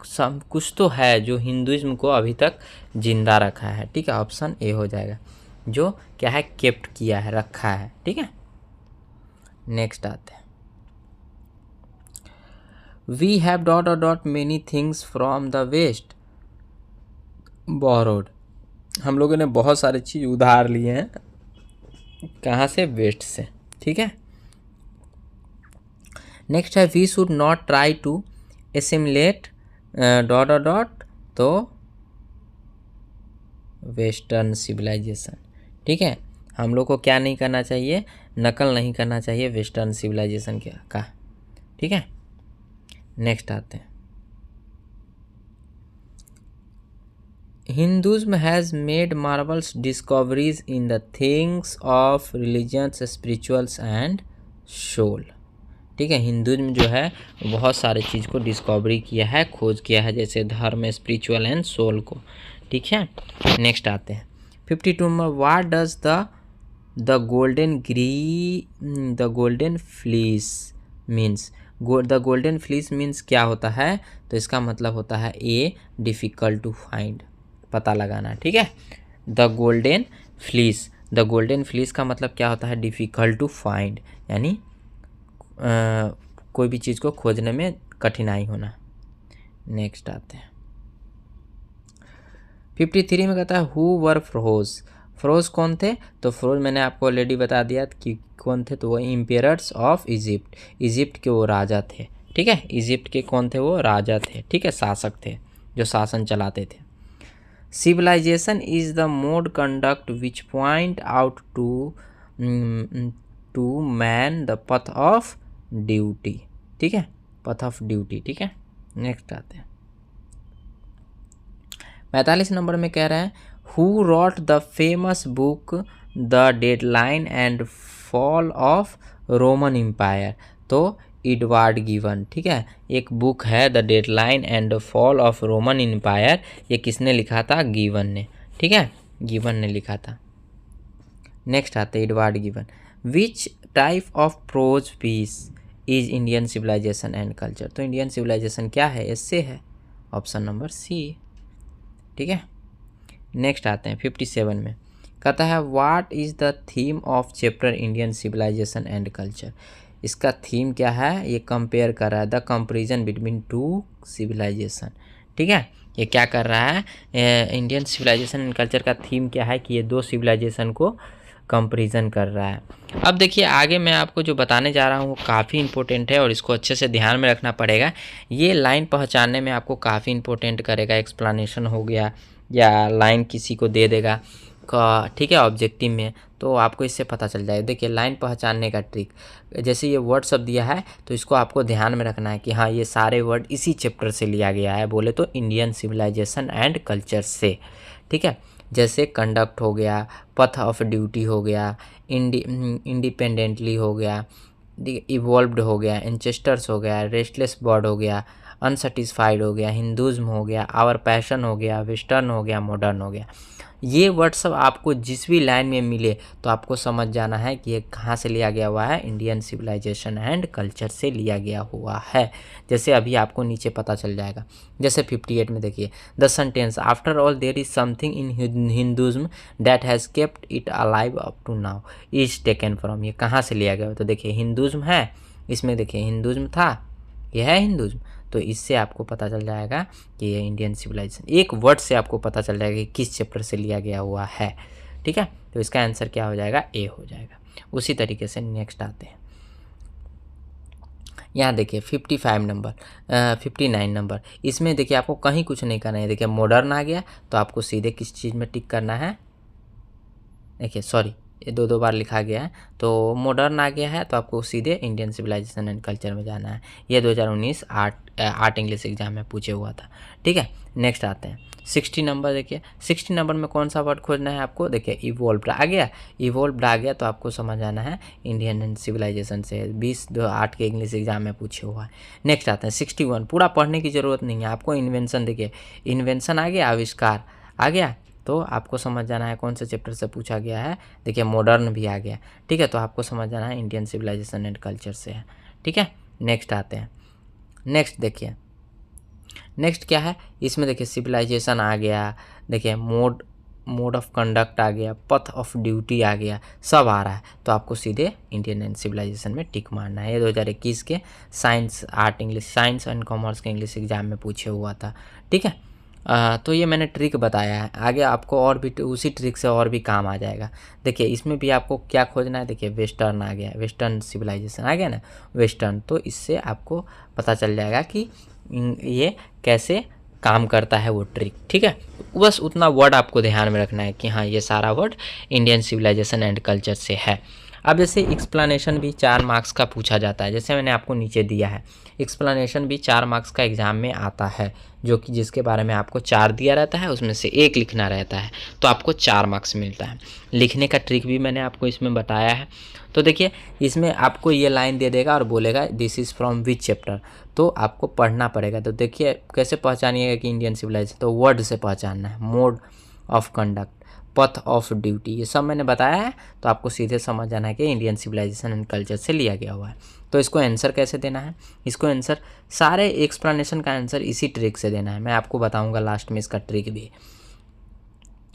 कुछ तो है जो हिंदुज्म को अभी तक जिंदा रखा है, ठीक है, ऑप्शन ए हो जाएगा, जो क्या है केप्ट किया है, रखा है, ठीक है। नेक्स्ट आते हैं, we have dot dot dot many things from the west borrowed, हम लोगों ने बहुत सारे चीज़ उधार लिए हैं, कहाँ से, वेस्ट से, ठीक है। नेक्स्ट है we should not try to assimilate dot dot dot, तो वेस्टर्न सिविलाइजेशन, ठीक है, हम लोग को क्या नहीं करना चाहिए, नकल नहीं करना चाहिए वेस्टर्न सिविलाइजेशन का, ठीक है। नेक्स्ट आते हैं, Hinduism has made marvels discoveries in the things of religions spirituals and soul, ठीक है, हिंदुज्म जो है बहुत सारे चीज़ को डिस्कवरी किया है, खोज किया है, जैसे धर्म, स्पिरिचुअल एंड सोल को, ठीक है। नेक्स्ट आते हैं 52 में, what does the golden fleece means, the golden fleece means क्या होता है, तो इसका मतलब होता है ए डिफ़िकल्ट टू फाइंड, पता लगाना, ठीक है। द गोल्डन फ्लीस का मतलब क्या होता है, डिफ़िकल्ट टू फाइंड, यानी कोई भी चीज़ को खोजने में कठिनाई होना। नेक्स्ट आते हैं 53 में कहता है हु वर फ़रोज़ कौन थे, तो फ़रोज़ मैंने आपको ऑलरेडी बता दिया कि कौन थे, तो वो इम्पेरर्स ऑफ इजिप्ट के वो राजा थे, ठीक है, इजिप्ट के कौन थे, वो राजा थे, ठीक है, शासक थे जो शासन चलाते थे। Civilization is the mode conduct which point out to man the path of duty, ठीक है, पथ ऑफ ड्यूटी, ठीक है। नेक्स्ट आते हैं 45 नंबर में कह रहे हैं who wrote the famous book the deadline and fall of Roman empire, तो एडवर्ड गिवन, ठीक है, एक बुक है the deadline and fall of Roman empire, ये किसने लिखा था, गिवन ने, ठीक है, गिवन ने लिखा था। नेक्स्ट आते हैं एडवर्ड गिवन। Which type of prose piece is Indian civilisation and culture. तो इंडियन सिविलाइजेशन क्या है, एसे है, ऑप्शन नंबर सी। ठीक है, नेक्स्ट आते हैं 57 में, कहता है what is the theme of chapter Indian civilisation and culture. इसका थीम क्या है, ये कंपेयर कर रहा है the comparison between two civilization. ठीक है, ये क्या कर रहा है, इंडियन सिविलाइजेशन एंड कल्चर का थीम क्या है कि ये दो सिविलाइजेशन को कंपेरिजन कर रहा है। अब देखिए आगे मैं आपको जो बताने जा रहा हूँ वो काफ़ी इंपॉर्टेंट है और इसको अच्छे से ध्यान में रखना पड़ेगा। ये लाइन पहचानने में आपको काफ़ी इंपॉर्टेंट करेगा। एक्सप्लेनेशन हो गया या लाइन किसी को दे देगा का, ठीक है, ऑब्जेक्टिव में, तो आपको इससे पता चल जाएगा। देखिए लाइन पहचानने का ट्रिक, जैसे ये वर्ड सब दिया है तो इसको आपको ध्यान में रखना है कि हाँ ये सारे वर्ड इसी चैप्टर से लिया गया है, बोले तो इंडियन सिविलाइजेशन एंड कल्चर से। ठीक है, जैसे कंडक्ट हो गया, पथ ऑफ ड्यूटी हो गया, इंडिपेंडेंटली हो गया, इवॉल्व्ड हो गया, एंचेस्टर्स हो गया, रेस्टलेस बर्ड हो गया, अनसेटिस्फाइड हो गया, हिंदुज़्म हो गया, आवर पैशन हो गया, वेस्टर्न हो गया, मॉडर्न हो गया। ये वर्ड सब आपको जिस भी लाइन में मिले तो आपको समझ जाना है कि ये कहाँ से लिया गया हुआ है, इंडियन सिविलाइजेशन एंड कल्चर से लिया गया हुआ है। जैसे अभी आपको नीचे पता चल जाएगा। जैसे 58 में देखिए, the sentence after all there is something in Hinduism that has kept it alive up to now is taken from. ये कहाँ से लिया गया, तो देखिए हिंदुज़्म है, इसमें देखिए हिंदुज़्म था, यह है हिंदुज़्म, तो इससे आपको पता चल जाएगा कि ये इंडियन सिविलाइजेशन, एक वर्ड से आपको पता चल जाएगा कि किस चैप्टर से लिया गया हुआ है। ठीक है, तो इसका आंसर क्या हो जाएगा, ए हो जाएगा। उसी तरीके से नेक्स्ट आते हैं, यहाँ देखिए 55 नंबर 59 नंबर, इसमें देखिए आपको कहीं कुछ नहीं करना है। देखिए मॉडर्न आ गया तो आपको सीधे किस चीज़ में टिक करना है, देखिए सॉरी ये दो बार लिखा गया है, तो मॉडर्न आ गया है तो आपको सीधे इंडियन सिविलाइजेशन एंड कल्चर में जाना है। ये 2019 आर्ट इंग्लिश एग्जाम में पूछे हुआ था। ठीक है, नेक्स्ट आते हैं 60 नंबर। देखिए 60 नंबर में कौन सा वर्ड खोजना है आपको, देखिए इवॉल्व्ड आ गया, इवॉल्व्ड आ गया तो आपको समझ आना है इंडियन एंड सिविलाइजेशन से, 20/8 के इंग्लिश एग्जाम में पूछे हुआ है। नेक्स्ट आते हैं 61, पूरा पढ़ने की ज़रूरत नहीं है आपको। इन्वेंशन देखिए, इन्वेंशन आ गया, आविष्कार आ गया, तो आपको समझ जाना है कौन से चैप्टर से पूछा गया है। देखिए मॉडर्न भी आ गया, ठीक है, तो आपको समझ जाना है इंडियन सिविलाइजेशन एंड कल्चर से है। ठीक है, नेक्स्ट आते हैं, नेक्स्ट देखिए, नेक्स्ट क्या है, इसमें देखिए सिविलाइजेशन आ गया, देखिए मोड ऑफ कंडक्ट आ गया, पथ ऑफ ड्यूटी आ गया, सब आ रहा है, तो आपको सीधे इंडियन एंड सिविलाइजेशन में टिक मारना है। ये 2021 के science art English, science and commerce के इंग्लिश एग्जाम में पूछे हुआ था। ठीक है, तो ये मैंने ट्रिक बताया है, आगे आपको और भी उसी ट्रिक से और भी काम आ जाएगा। देखिए इसमें भी आपको क्या खोजना है, देखिए वेस्टर्न आ गया, वेस्टर्न सिविलाइजेशन आ गया ना, वेस्टर्न, तो इससे आपको पता चल जाएगा कि ये कैसे काम करता है वो ट्रिक। ठीक है, बस उतना वर्ड आपको ध्यान में रखना है कि हाँ ये सारा word Indian civilisation and culture से है। अब जैसे एक्सप्लेनेशन भी 4 मार्क्स का पूछा जाता है, जैसे मैंने आपको नीचे दिया है, एक्सप्लेनेशन भी 4 मार्क्स का एग्जाम में आता है, जो कि जिसके बारे में आपको 4 दिया रहता है, उसमें से 1 लिखना रहता है, तो आपको 4 मार्क्स मिलता है। लिखने का ट्रिक भी मैंने आपको इसमें बताया है। तो देखिए इसमें आपको ये लाइन दे देगा और बोलेगा this is from which chapter, तो आपको पढ़ना पड़ेगा। तो देखिए कैसे पहचानिएगा कि इंडियन सिविलाइजेशन, तो वर्ड से पहचानना है, मोड ऑफ कंडक्ट, पथ ऑफ ड्यूटी, ये सब मैंने बताया है, तो आपको सीधे समझ जाना है कि इंडियन सिविलाइजेशन एंड कल्चर से लिया गया हुआ है। तो इसको आंसर कैसे देना है, इसको आंसर सारे एक्सप्लेनेशन का आंसर इसी ट्रिक से देना है, मैं आपको बताऊंगा लास्ट में इसका ट्रिक भी।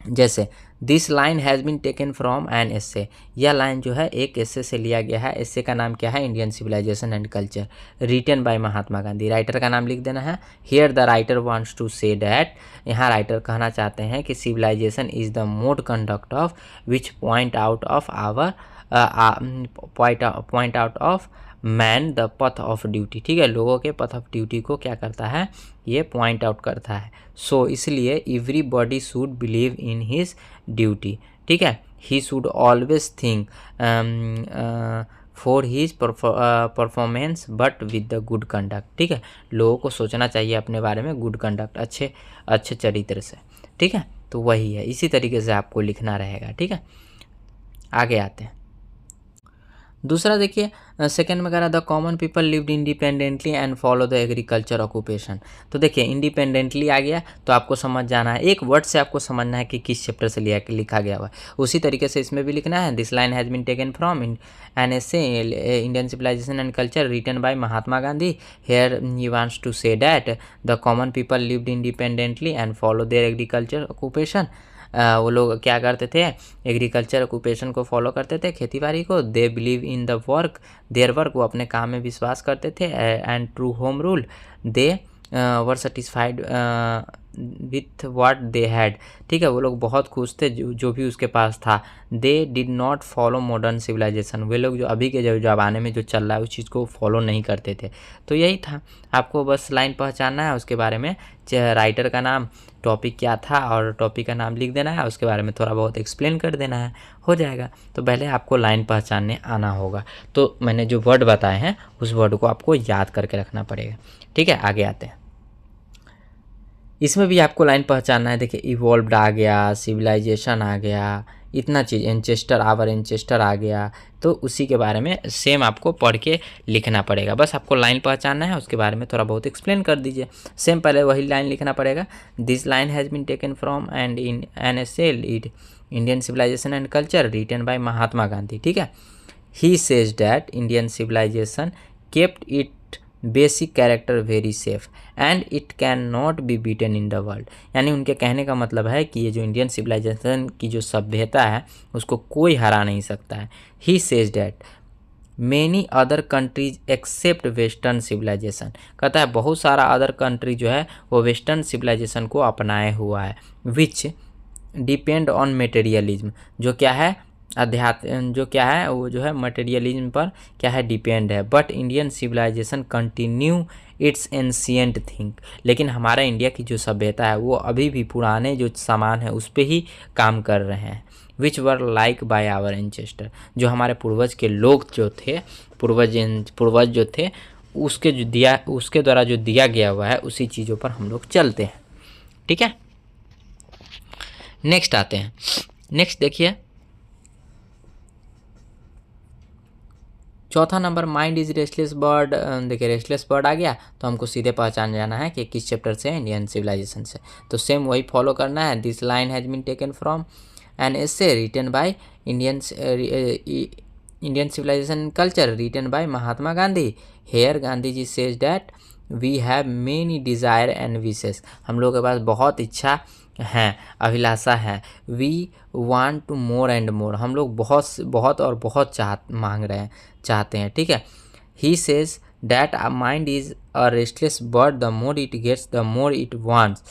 जैसे this line has been taken from an essay, यह लाइन जो है एक एस्से से लिया गया है। एस्से का नाम क्या है, Indian civilisation and culture, written by Mahatma Gandhi. Writer का नाम लिख देना है। Here the writer wants to say that, यहाँ राइटर कहना चाहते हैं कि civilization is the mode conduct of which point out of our point out of man the path of duty. ठीक है, लोगों के पथ ऑफ ड्यूटी को क्या करता है, ये पॉइंट आउट करता है। सो इसलिए everybody should believe in his duty. ठीक है, he should always think for his performance but with the good conduct. ठीक है, लोगों को सोचना चाहिए अपने बारे में गुड कंडक्ट, अच्छे चरित्र से। ठीक है, तो वही है, इसी तरीके से आपको लिखना रहेगा। ठीक है, आगे आते हैं। दूसरा देखिए सेकंड में कह रहा the common people lived independently and follow the agriculture occupation. तो देखिए इंडिपेंडेंटली आ गया तो आपको समझ जाना है, एक वर्ड से आपको समझना है कि किस चैप्टर से लिखा गया हुआ है। उसी तरीके से इसमें भी लिखना है, this line has been taken from an essay Indian civilisation and culture written by Mahatma Gandhi. Here he wants to say that the common people lived independently and follow their agriculture occupation. वो लोग क्या करते थे, एग्रीकल्चर ऑक्यूपेशन को फॉलो करते थे, खेती बाड़ी को। They believe in the work their work, वो अपने काम में विश्वास करते थे। And true home rule, they were satisfied with what they had. ठीक है, वो लोग बहुत खुश थे जो भी उसके पास था। They did not follow modern civilisation, वे लोग जो अभी के ज़माने में जो चल रहा है उस चीज़ को फॉलो नहीं करते थे। तो यही था, आपको बस लाइन पहचानना है, उसके बारे में राइटर का नाम, टॉपिक क्या था और टॉपिक का नाम लिख देना है, उसके बारे में थोड़ा बहुत एक्सप्लेन कर देना है, हो जाएगा। तो पहले आपको लाइन पहचानने आना होगा। तो मैंने जो वर्ड बताए हैं उस वर्ड को आपको याद करके रखना पड़ेगा। ठीक है, आगे आते हैं। इसमें भी आपको लाइन पहचानना है। देखिए इवॉल्व्ड आ गया, सिविलाइजेशन आ गया, इतना चीज़, एंचेस्टर आवर एंचेस्टर आ गया। तो उसी के बारे में सेम आपको पढ़ के लिखना पड़ेगा। बस आपको लाइन पहचानना है, उसके बारे में थोड़ा बहुत एक्सप्लेन कर दीजिए। सेम पहले वही लाइन लिखना पड़ेगा, this line has been taken from and in an essay Indian civilisation and culture written by Mahatma Gandhi. ठीक है, he says that Indian civilisation kept it basic character very safe and it can not be beaten in the world. यानी उनके कहने का मतलब है कि ये जो इंडियन सिविलाइजेशन की जो सभ्यता है उसको कोई हरा नहीं सकता है। He says that many other countries except western civilization, कहता है बहुत सारा अदर कंट्री जो है वो वेस्टर्न सिविलाइजेशन को अपनाए हुआ है। विच डिपेंड ऑन मटेरियलिज्म, जो क्या है अध्यात्म, जो क्या है वो जो है मटेरियलिज्म पर क्या है डिपेंड है। But Indian civilization continue its ancient thing, लेकिन हमारा इंडिया की जो सभ्यता है वो अभी भी पुराने जो सामान है उस पर ही काम कर रहे हैं। Which were like by our ancestor, जो हमारे पूर्वज के लोग जो थे, पूर्वज जो थे उसके द्वारा जो दिया गया हुआ है उसी चीज़ों पर हम लोग चलते हैं। ठीक है, नेक्स्ट आते हैं। नेक्स्ट देखिए चौथा number, mind is restless bird. देखिए रेस्टलेस बर्ड आ गया तो हमको सीधे पहचान जाना है कि किस चैप्टर से है, इंडियन सिविलाइजेशन से। तो सेम वही फॉलो करना है, this line has been taken from an essay written by Indian civilisation culture written by Mahatma Gandhi. Here Gandhi ji says that we have many desire and wishes, हम लोग के पास बहुत इच्छा हैं, अभिलाषा है। We want to more and more, हम लोग बहुत और बहुत चाहते हैं। ठीक है, he says that a mind is a restless bird, the more it gets the more it wants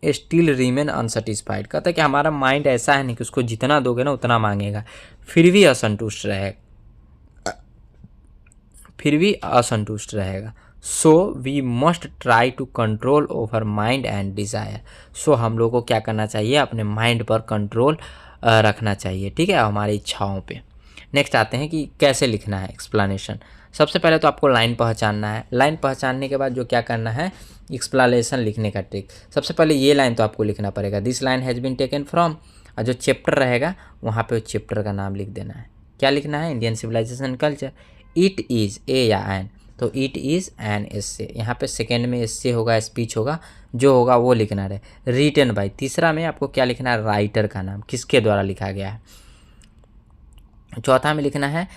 still remain unsatisfied. कहता है कि हमारा माइंड ऐसा है नहीं कि उसको जितना दोगे ना उतना मांगेगा, फिर भी असंतुष्ट रहेगा। So we must try to control over mind and desire. सो हम लोग को क्या करना चाहिए, अपने माइंड पर कंट्रोल रखना चाहिए। ठीक है, हमारी इच्छाओं पे। नेक्स्ट आते हैं कि कैसे लिखना है, एक्सप्लेनेशन। सबसे पहले तो आपको लाइन पहचानना है। लाइन पहचानने के बाद जो क्या करना है, एक्सप्लेनेशन लिखने का ट्रिक। सबसे पहले ये लाइन तो आपको लिखना पड़ेगा, this line has been taken from, और जो चैप्टर रहेगा वहाँ पे उस चैप्टर का नाम लिख देना है। क्या लिखना है, Indian civilisation culture. It is, a या एन, तो इट इज़ एन एसे, यहाँ पे सेकेंड में एसे होगा, स्पीच होगा, जो होगा वो लिखना रहे। रिटन बाय, तीसरा में आपको क्या लिखना है, राइटर का नाम, किसके द्वारा लिखा गया है। चौथा में लिखना है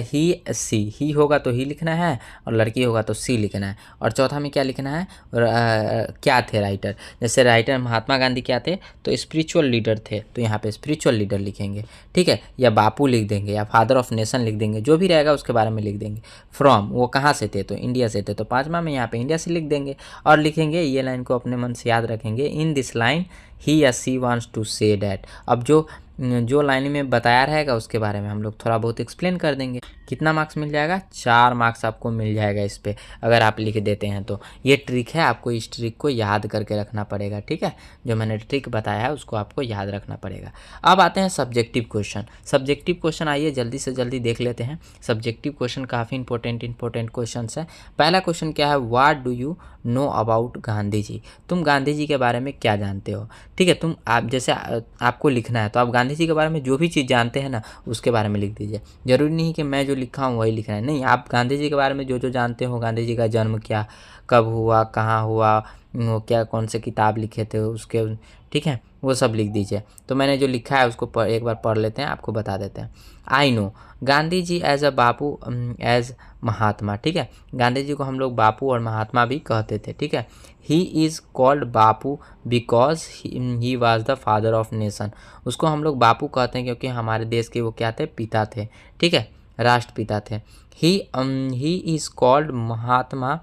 ही सी, ही होगा तो ही लिखना है और लड़की होगा तो सी लिखना है। और चौथा में क्या लिखना है, क्या थे राइटर। जैसे राइटर महात्मा गांधी क्या थे, तो स्पिरिचुअल लीडर थे, तो यहाँ पे स्पिरिचुअल लीडर लिखेंगे। ठीक है, या बापू लिख देंगे या फादर ऑफ नेशन लिख देंगे, जो भी रहेगा उसके बारे में लिख देंगे। फ्रॉम, वो कहाँ से थे, तो इंडिया से थे, तो पाँचवा में यहाँ पे इंडिया से लिख देंगे। और लिखेंगे, ये लाइन को अपने मन से याद रखेंगे, इन दिस लाइन ही या she wants to say that. अब जो लाइन में बताया रहेगा उसके बारे में हम लोग थोड़ा बहुत एक्सप्लेन कर देंगे। कितना मार्क्स मिल जाएगा, 4 मार्क्स आपको मिल जाएगा इस पे, अगर आप लिख देते हैं तो। ये ट्रिक है, आपको इस ट्रिक को याद करके रखना पड़ेगा, ठीक है। जो मैंने ट्रिक बताया है उसको आपको याद रखना पड़ेगा। अब आते हैं सब्जेक्टिव क्वेश्चन। सब्जेक्टिव क्वेश्चन आइए जल्दी से जल्दी देख लेते हैं। सब्जेक्टिव क्वेश्चन काफ़ी इंपॉर्टेंट क्वेश्चन है। पहला क्वेश्चन क्या है, what do you know about Gandhi ji. तुम गांधी जी के बारे में क्या जानते हो, ठीक है। आप जैसे आपको लिखना है तो आप गांधी जी के बारे में जो भी चीज़ जानते हैं ना उसके बारे में लिख दीजिए। जरूरी नहीं कि मैं जो लिखा हूँ वही लिखना है, नहीं, आप गांधी जी के बारे में जो जो जानते हो, गांधी जी का जन्म क्या, कब हुआ, कहाँ हुआ, वो क्या कौन से किताब लिखे थे उसके, ठीक है, वो सब लिख दीजिए। तो मैंने जो लिखा है उसको एक बार पढ़ लेते हैं, आपको बता देते हैं। I know Gandhi ji as a Bapu as Mahatma, ठीक है। गांधी जी को हम लोग बापू और महात्मा भी कहते थे, ठीक है। ही is called Bapu because he was the father of nation. उसको हम लोग बापू कहते हैं क्योंकि हमारे देश के वो क्या थे, पिता थे, ठीक है, राष्ट्रपिता थे। He is called Mahatma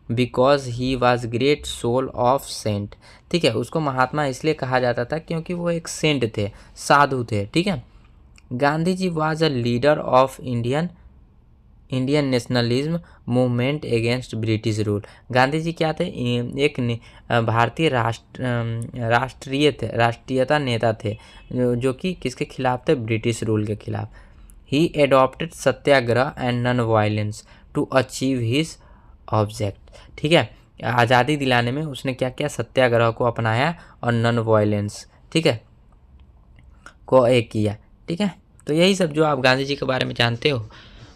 because he was great soul of saint, ठीक है। उसको महात्मा इसलिए कहा जाता था क्योंकि वो एक सेंट थे, साधु थे, ठीक है। Gandhi ji was a leader of Indian nationalism movement against British rule. Gandhi ji क्या थे, एक भारतीय राष्ट्रीयता नेता थे जो कि किसके खिलाफ थे, ब्रिटिश रूल के खिलाफ। He adopted satyagraha and non violence to achieve his object, ठीक है। आज़ादी दिलाने में उसने क्या किया, सत्याग्रह को अपनाया और नॉन वायलेंस, ठीक है, को एक किया, ठीक है। तो यही सब जो आप गांधी जी के बारे में जानते हो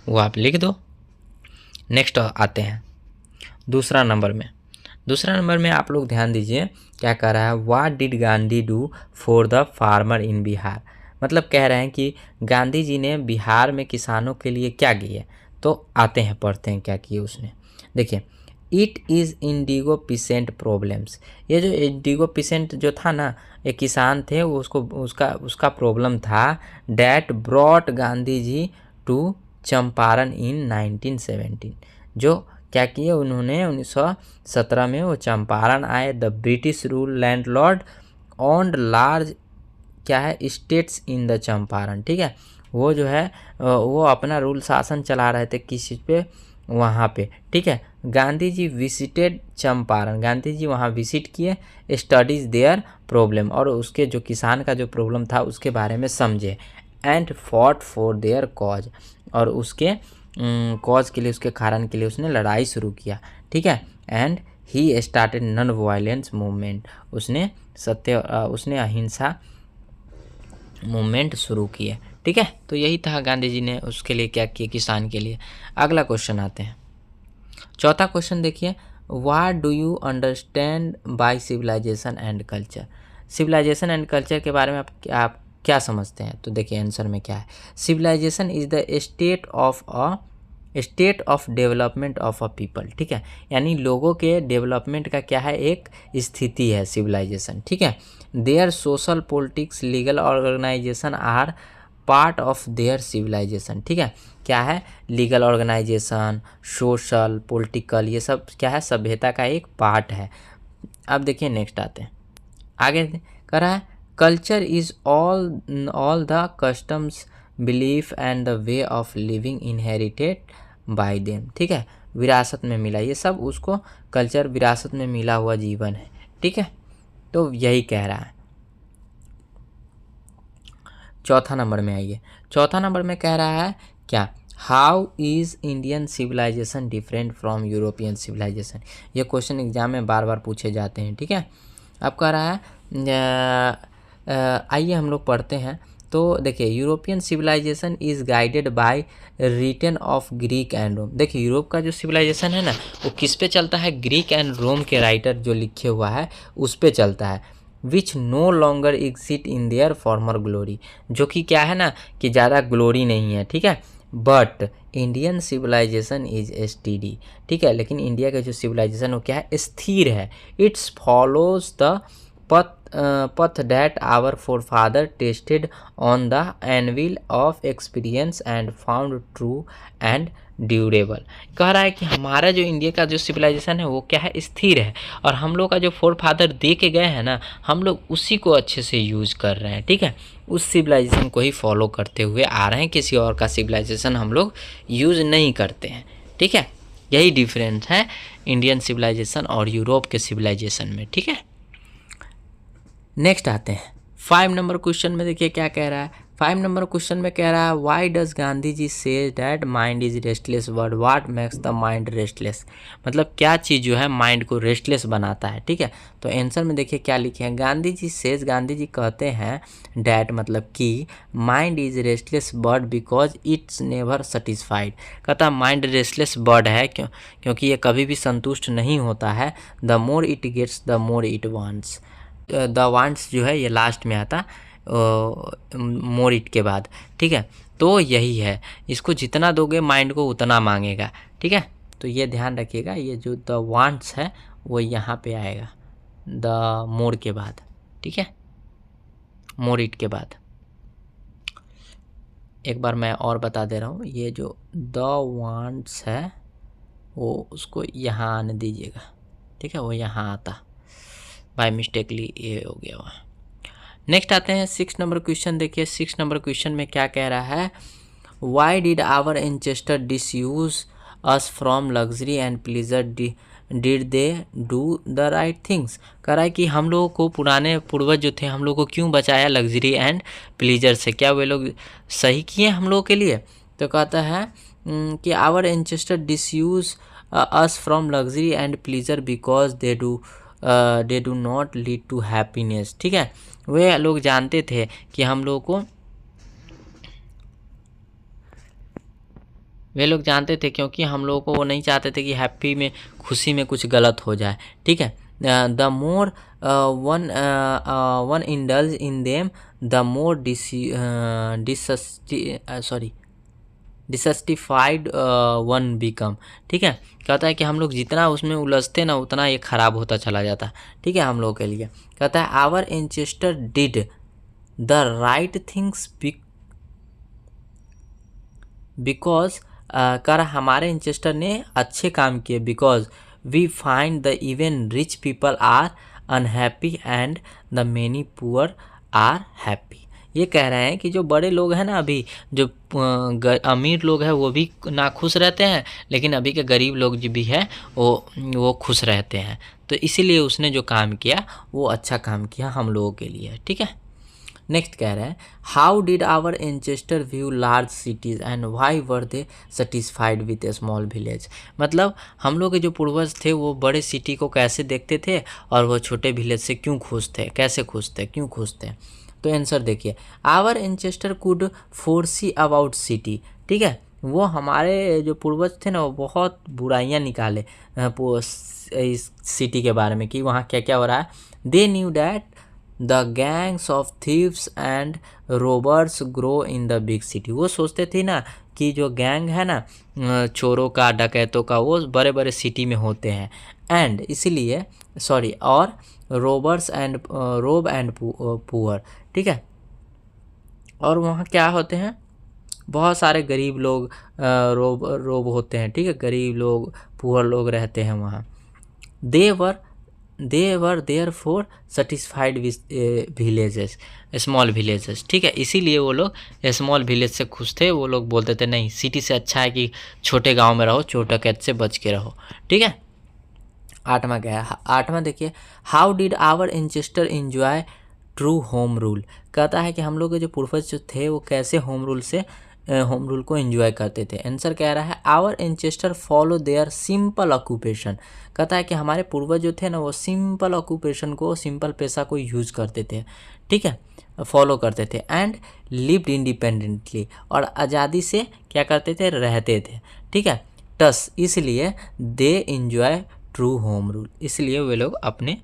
वो आप लिख दो। नेक्स्ट आते हैं दूसरा नंबर में आप लोग ध्यान दीजिए क्या कह रहा है, what did Gandhi do for the farmer in Bihar. मतलब कह रहे हैं कि गांधी जी ने बिहार में किसानों के लिए क्या किए। तो आते हैं पढ़ते हैं क्या किए उसने। देखिए, इट इज़ इंडिगो पिसेंट प्रॉब्लम्स। ये जो इंडिगो पिसेंट जो था ना, एक किसान थे, वो उसका प्रॉब्लम था, that brought Gandhi ji to Champaran in 1917। जो क्या किए उन्होंने 1917 में वो चंपारण आए। The British rule landlord on large क्या है, स्टेट्स इन द चंपारण, ठीक है। वो जो है वो अपना रूल शासन चला रहे थे किस चीज़ पे, वहाँ पे, ठीक है। गांधी जी विजिटेड चंपारण, गांधी जी वहाँ विजिट किए, स्टडीज देयर प्रॉब्लम, और उसके जो किसान का जो प्रॉब्लम था उसके बारे में समझे। And fought for their cause, और उसके कॉज के लिए, उसके कारण के लिए उसने लड़ाई शुरू किया, ठीक है। And he started non violence movement, उसने अहिंसा मूवमेंट शुरू किए, ठीक है। तो यही था गांधी जी ने उसके लिए क्या किया, किसान के लिए। अगला क्वेश्चन आते हैं, चौथा क्वेश्चन देखिए, what do you understand by civilization and culture. Civilization and culture के बारे में आप क्या समझते हैं। तो देखिए आंसर में क्या है, civilization is the state of development of a people, ठीक है। यानी लोगों के डेवलपमेंट का क्या है, एक स्थिति है सिविलाइजेशन, ठीक है। Their social politics legal organization are part of their civilization, ठीक है। क्या है, लीगल ऑर्गेनाइजेशन, सोशल, पॉलिटिकल, ये सब क्या है, सभ्यता का एक पार्ट है। अब देखिए नेक्स्ट आते हैं, आगे कह रहा है, culture is all the customs belief and the way of living inherited by them, ठीक है। विरासत में मिला, ये सब उसको कल्चर, विरासत में मिला हुआ जीवन है, ठीक है। तो यही कह रहा है। चौथा नंबर में आइए, चौथा नंबर में कह रहा है क्या, how is Indian civilization different from European civilization. ये क्वेश्चन एग्जाम में बार बार पूछे जाते हैं, ठीक है। अब कह रहा है, आइए हम लोग पढ़ते हैं। तो देखिए, European civilisation is guided by written of Greek and Rome. देखिए यूरोप का जो सिविलाइजेशन है ना, वो किस पे चलता है, ग्रीक एंड रोम के राइटर जो लिखे हुआ है उस पे चलता है। Which no longer exit in their former glory, जो कि क्या है ना कि ज़्यादा ग्लोरी नहीं है, ठीक है। But Indian civilization is steady, ठीक है। लेकिन इंडिया का जो सिविलाइजेशन वो क्या है, स्थिर है। It's follows the path that our forefather tested on the anvil of experience and found true and durable. कह रहा है कि हमारा जो इंडिया का जो सिविलाइजेशन है वो क्या है, स्थिर है, और हम लोग का जो फोर फादर दे के गए हैं ना, हम लोग उसी को अच्छे से यूज़ कर रहे हैं। ठीक है, उस सिविलाइजेशन को ही फॉलो करते हुए आ रहे हैं, किसी और का सिविलाइजेशन हम लोग यूज़ नहीं करते हैं। ठीक है, यही डिफरेंस है इंडियन सिविलाइजेशन और यूरोप के सिविलाइजेशन में। ठीक है, नेक्स्ट आते हैं 5 नंबर क्वेश्चन में। देखिए क्या कह रहा है। 5 नंबर क्वेश्चन में कह रहा है why does Gandhi ji say that mind is restless word, what makes the mind restless. मतलब क्या चीज़ जो है माइंड को रेस्टलेस बनाता है। ठीक है, तो आंसर में देखिए क्या लिखे हैं। गांधी जी सेज, गांधी जी कहते हैं डैट मतलब कि mind is restless bird because it's never satisfied. कहता माइंड रेस्टलेस बर्ड है क्योंकि ये कभी भी संतुष्ट नहीं होता है। The more it gets the more it wants. The wants जो है ये लास्ट में आता मोर इट के बाद। ठीक है, तो यही है, इसको जितना दोगे माइंड को उतना मांगेगा। ठीक है, तो ये ध्यान रखिएगा, ये जो द वांट्स है वो यहाँ पे आएगा द मोर के बाद। ठीक है, मोर इट के बाद। एक बार मैं और बता दे रहा हूँ, ये जो द वांट्स है वो उसको यहाँ आने दीजिएगा। ठीक है, वो यहाँ आता, बाय मिस्टेकली ये हो गया वहाँ। नेक्स्ट आते हैं 6 नंबर क्वेश्चन। देखिए 6 नंबर क्वेश्चन में क्या कह रहा है। Why did our ancestor dissuade us from luxury and pleasure, did they do the right things. कह रहा है कि हम लोगों को पुराने पूर्वज जो थे हम लोग को क्यों बचाया लग्जरी एंड प्लीजर से, क्या वे लोग सही किए हम लोगों के लिए। तो कहता है कि our ancestor dissuade us from luxury and pleasure because they do not lead to happiness. ठीक है, वे लोग जानते थे कि हम लोगों को, वे लोग जानते थे क्योंकि हम लोगों को वो नहीं चाहते थे कि हैप्पी में, खुशी में कुछ गलत हो जाए। ठीक है, the more one indulge in them the more dissatisfied one become. ठीक है, कहता है कि हम लोग जितना उसमें उलझते ना उतना ये खराब होता चला जाता। ठीक है, हम लोगों के लिए कहता है our ancestor did the right things because, कर हमारे एंचेस्टर ने अच्छे काम किए, because we find the even rich people are unhappy and the many poor are happy. ये कह रहे हैं कि जो बड़े लोग हैं ना, अभी जो अमीर लोग हैं वो भी ना खुश रहते हैं, लेकिन अभी के गरीब लोग जो भी है वो खुश रहते हैं। तो इसीलिए उसने जो काम किया वो अच्छा काम किया हम लोगों के लिए। ठीक है, नेक्स्ट कह रहे हैं how did our ancestor view large cities and why were they satisfied with a small village. मतलब हम लोग के जो पूर्वज थे वो बड़े सिटी को कैसे देखते थे और वो छोटे विलेज से क्यों खुश थे, कैसे खुश थे, क्यों खुश थे। तो आंसर देखिए, our ancestor could foresee about city. ठीक है, वो हमारे जो पूर्वज थे ना वो बहुत बुराइयां निकाले इस सिटी के बारे में कि वहाँ क्या क्या हो रहा है। दे knew that the gangs of thieves and robbers grow in the big city. वो सोचते थे ना कि जो गैंग है ना चोरों का, डकैतों का, वो बड़े बड़े सिटी में होते हैं। एंड इसीलिए और रोबर्स एंड रोब एंड पुअर। ठीक है, और वहाँ क्या होते हैं, बहुत सारे गरीब लोग रोब होते हैं। ठीक है, गरीब लोग, पुअर लोग रहते हैं वहाँ। They were therefore satisfied with villages, small villages. ठीक है, इसीलिए वो लोग स्मॉल विलेज से खुश थे। वो लोग बोलते थे नहीं, सिटी से अच्छा है कि छोटे गांव में रहो, छोटा कैद से बच के रहो। ठीक है, 8वां क्या है। 8वां देखिए, how did our ancestor enjoy true home rule. कहता है कि हम लोग के जो पूर्वज जो थे वो कैसे होम रूल को एंजॉय करते थे। आंसर कह रहा है our ancestor follow their simple occupation. कहता है कि हमारे पूर्वज जो थे ना वो सिंपल ऑक्यूपेशन को, सिंपल पेशा को यूज करते थे। ठीक है, फॉलो करते थे। एंड लिव्ड इंडिपेंडेंटली, और आज़ादी से क्या करते थे, रहते थे। ठीक है, टस इसलिए they enjoy true home rule, इसलिए वे लोग अपने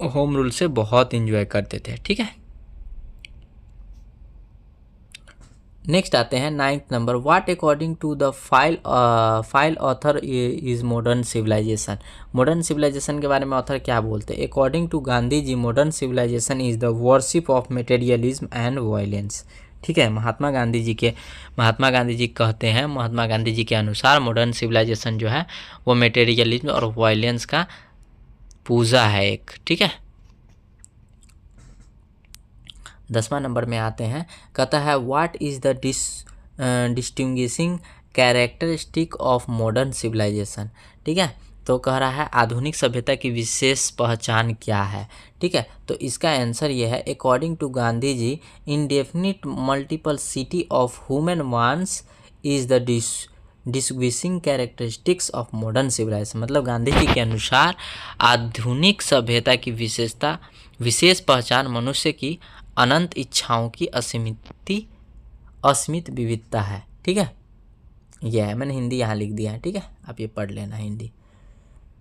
होम रूल से बहुत एंजॉय करते थे। ठीक है, नेक्स्ट आते हैं 9th number. What according to the file author is modern civilization. Modern civilization के बारे में ऑथर क्या बोलते हैं। According to Gandhi ji modern civilization is the worship of materialism and violence. ठीक है। महात्मा गांधी जी कहते हैं, महात्मा गांधी जी के अनुसार मॉडर्न सिविलाइजेशन जो है वो मटेरियलिज्म और वायलेंस का पूजा है एक, ठीक है। 10वां नंबर में आते हैं, कहता है what is the distinguishing characteristic of modern civilization, ठीक है। तो कह रहा है आधुनिक सभ्यता की विशेष पहचान क्या है, ठीक है। तो इसका आंसर ये है, according to Gandhi ji indefinite multiplicity of human wants is the distinguishing characteristics of modern civilisation. मतलब गांधी जी के अनुसार आधुनिक सभ्यता की विशेष पहचान मनुष्य की अनंत इच्छाओं की असीमित विविधता है, ठीक है। यह है, मैंने हिंदी यहाँ लिख दिया है, ठीक है, आप ये पढ़ लेना हिंदी।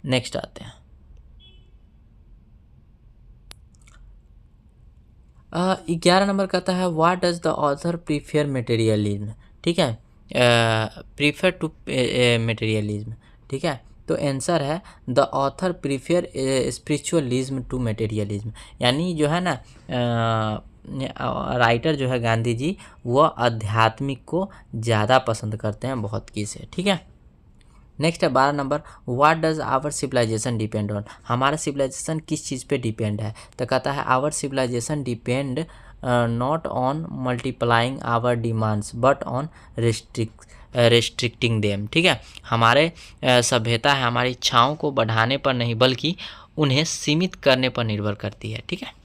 नेक्स्ट आते हैं, 11 नंबर कहता है what does the author prefer materialism, ठीक है, प्रीफर टू मटेरियलिज्म, ठीक है। तो आंसर है the author prefer spiritualism to materialism, यानी जो है ना राइटर जो है गांधी जी वह आध्यात्मिक को ज़्यादा पसंद करते हैं बहुत की से, ठीक है। नेक्स्ट है 12 number, what does our civilization depend on, हमारा सिविलाइजेशन किस चीज़ पे डिपेंड है। तो कहता है our civilization depend not on multiplying our demands but on restricting them, ठीक है। हमारे सभ्यता है हमारी इच्छाओं को बढ़ाने पर नहीं बल्कि उन्हें सीमित करने पर निर्भर करती है, ठीक है।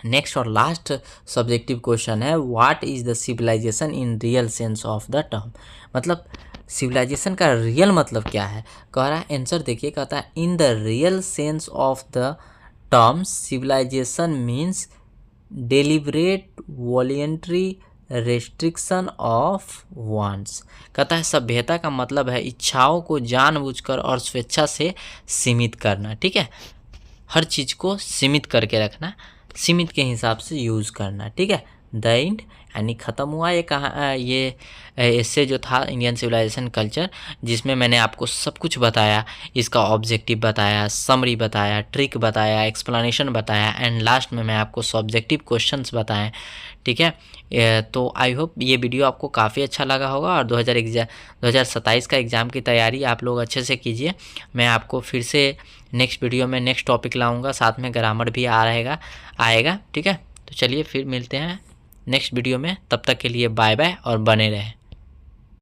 नेक्स्ट और लास्ट सब्जेक्टिव क्वेश्चन है what is the civilization in real sense of the term, मतलब सिविलाइजेशन का रियल मतलब क्या है। कह रहा है आंसर देखिए, कहता है in the real sense of the term civilization means deliberate voluntary restriction of wants. कहता है सभ्यता का मतलब है इच्छाओं को जानबूझकर और स्वेच्छा से सीमित करना, ठीक है। हर चीज़ को सीमित करके रखना, सीमित के हिसाब से यूज़ करना, ठीक है। द एंड यानी ख़त्म हुआ ये इससे जो था इंडियन सिविलाइजेशन कल्चर, जिसमें मैंने आपको सब कुछ बताया, इसका ऑब्जेक्टिव बताया, समरी बताया, ट्रिक बताया, एक्सप्लेनेशन बताया एंड लास्ट में मैं आपको सब्जेक्टिव क्वेश्चंस बताएं, ठीक है। तो आई होप ये वीडियो आपको काफ़ी अच्छा लगा होगा और 2027 का एग्ज़ाम की तैयारी आप लोग अच्छे से कीजिए। मैं आपको फिर से नेक्स्ट वीडियो में नेक्स्ट टॉपिक लाऊंगा, साथ में ग्रामर भी आएगा, ठीक है। तो चलिए फिर मिलते हैं नेक्स्ट वीडियो में, तब तक के लिए बाय बाय और बने रहें।